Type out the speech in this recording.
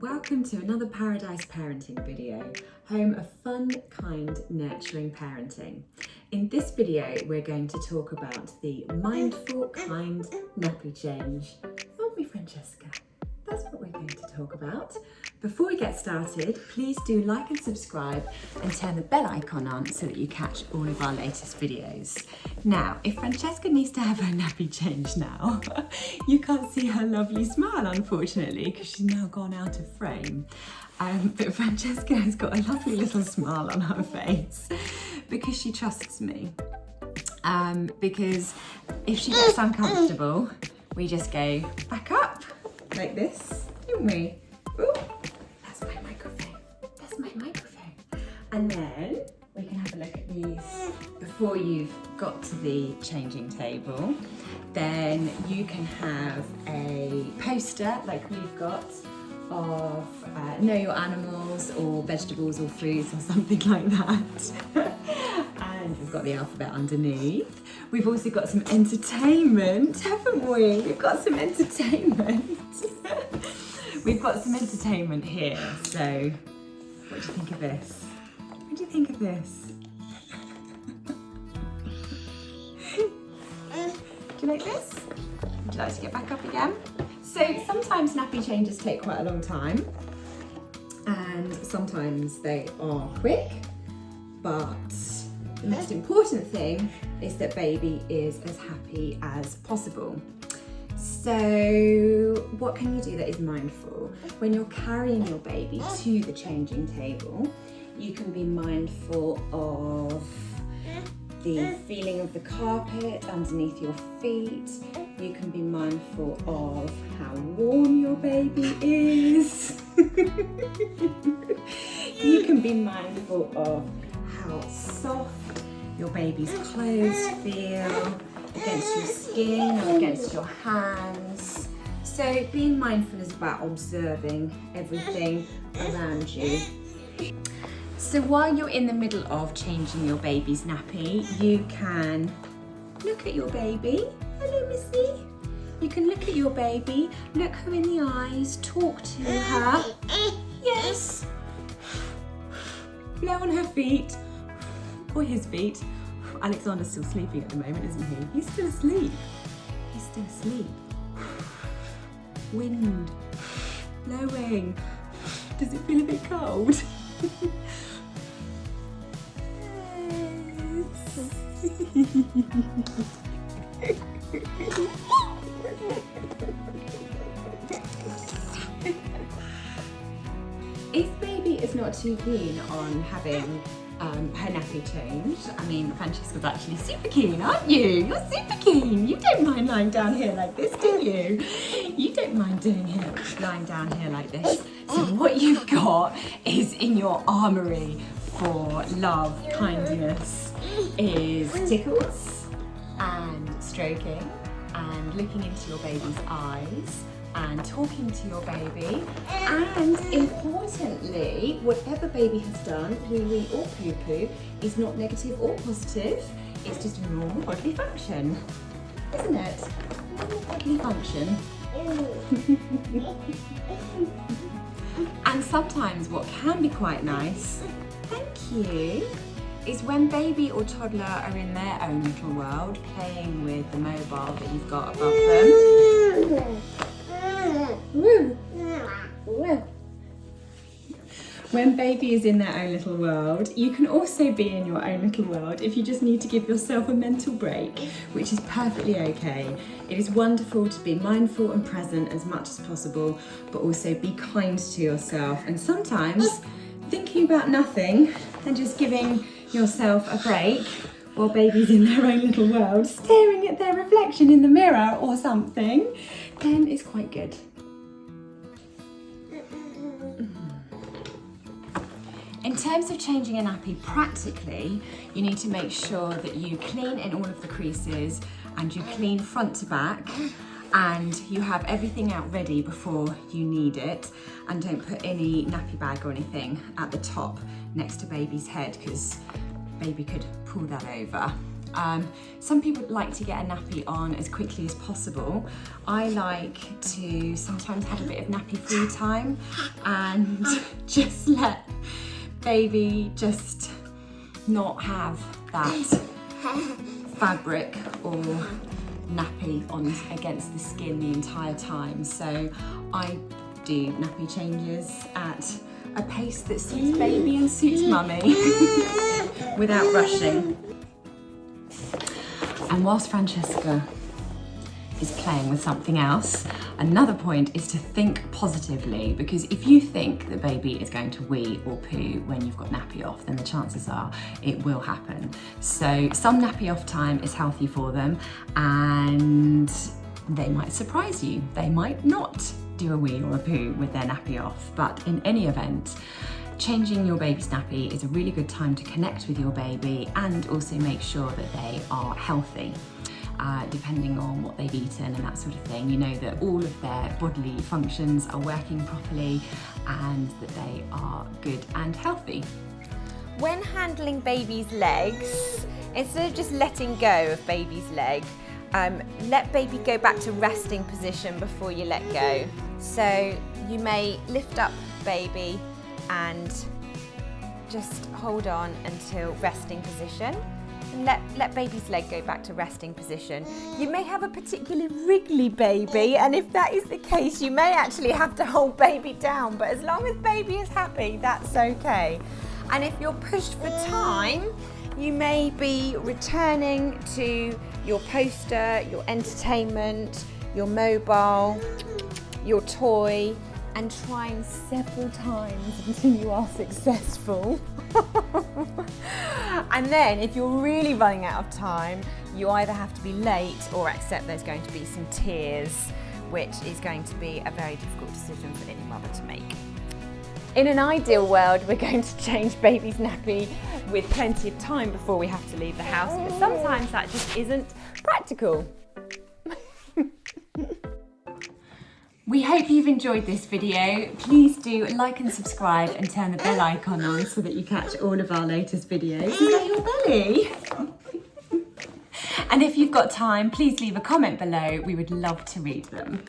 Welcome to another Paradise Parenting video, home of fun, kind, nurturing parenting. In this video, we're going to talk about the mindful, kind nappy change. Aren't we, Francesca? That's what we're going to talk about. Before we get started, please do like and subscribe and turn the bell icon on so that you catch all of our latest videos. Now, if Francesca needs to have her nappy change now, you can't see her lovely smile, unfortunately, because she's now gone out of frame. But Francesca has got a lovely little smile on her face because she trusts me. Because if she gets uncomfortable, we just go back up like this, don't we? Ooh, that's my microphone. That's my microphone. And then we can have a look at these before you've got to the changing table. Then you can have a poster like we've got of know your animals or vegetables or fruits or something like that. And we've got the alphabet underneath. We've also got some entertainment, haven't we? We've got some entertainment. We've got some entertainment here. So, what do you think of this? What do you think of this? Do you like this? Would you like to get back up again? So sometimes nappy changes take quite a long time, and sometimes they are quick, but the most important thing is that baby is as happy as possible. So what can you do that is mindful? When you're carrying your baby to the changing table, you can be mindful of the feeling of the carpet underneath your feet. You can be mindful of how warm your baby is. You can be mindful of how soft your baby's clothes feel against your skin or against your hands. So being mindful is about observing everything around you. So while you're in the middle of changing your baby's nappy, you can look at your baby. Hello, Missy. You can look at your baby, look her in the eyes, talk to her. Yes. Blow on her feet, or his feet. Alexander's still sleeping at the moment, isn't he? He's still asleep. He's still asleep. Wind blowing. Does it feel a bit cold? If baby is not too keen on having her nappy changed, I mean, Francesca's actually super keen, aren't you? You're super keen. You don't mind lying down here like this, do you? You don't mind lying down here like this. So what you've got is in your armory for love, kindness, is tickles and stroking and looking into your baby's eyes and talking to your baby, and importantly, whatever baby has done, wee-wee or poo-poo, is not negative or positive, it's just a normal bodily function, isn't it? Normal bodily function. And sometimes what can be quite nice, thank you, is when baby or toddler are in their own little world, playing with the mobile that you've got above them. When baby is in their own little world, you can also be in your own little world if you just need to give yourself a mental break, which is perfectly okay. It is wonderful to be mindful and present as much as possible, but also be kind to yourself, and sometimes thinking about nothing and just giving yourself a break while baby's in their own little world, staring at their reflection in the mirror or something, then it's quite good. In terms of changing a nappy practically, you need to make sure that you clean in all of the creases and you clean front to back, and you have everything out ready before you need it, and don't put any nappy bag or anything at the top next to baby's head because baby could pull that over. Some people like to get a nappy on as quickly as possible. I like to sometimes have a bit of nappy free time and just let baby just not have that fabric or nappy on against the skin the entire time. So I do nappy changes at a pace that suits baby and suits mummy without rushing. And whilst Francesca is playing with something else, another point is to think positively, because if you think that baby is going to wee or poo when you've got nappy off, then the chances are it will happen. So some nappy off time is healthy for them, and they might surprise you. They might not do a wee or a poo with their nappy off, but in any event, changing your baby's nappy is a really good time to connect with your baby and also make sure that they are healthy. Depending on what they've eaten and that sort of thing, you know that all of their bodily functions are working properly and that they are good and healthy. When handling baby's legs, instead of just letting go of baby's leg, let baby go back to resting position before you let go. So you may lift up baby and just hold on until resting position. And let baby's leg go back to resting position. You may have a particularly wriggly baby, and if that is the case, you may actually have to hold baby down, but as long as baby is happy, that's okay. And if you're pushed for time, you may be returning to your poster, your entertainment, your mobile, your toy, and trying several times until you are successful. And then if you're really running out of time, you either have to be late or accept there's going to be some tears, which is going to be a very difficult decision for any mother to make. In an ideal world, we're going to change baby's nappy with plenty of time before we have to leave the house, but sometimes that just isn't practical. We hope you've enjoyed this video. Please do like and subscribe and turn the bell icon on so that you catch all of our latest videos. Is that your belly? And if you've got time, please leave a comment below. We would love to read them.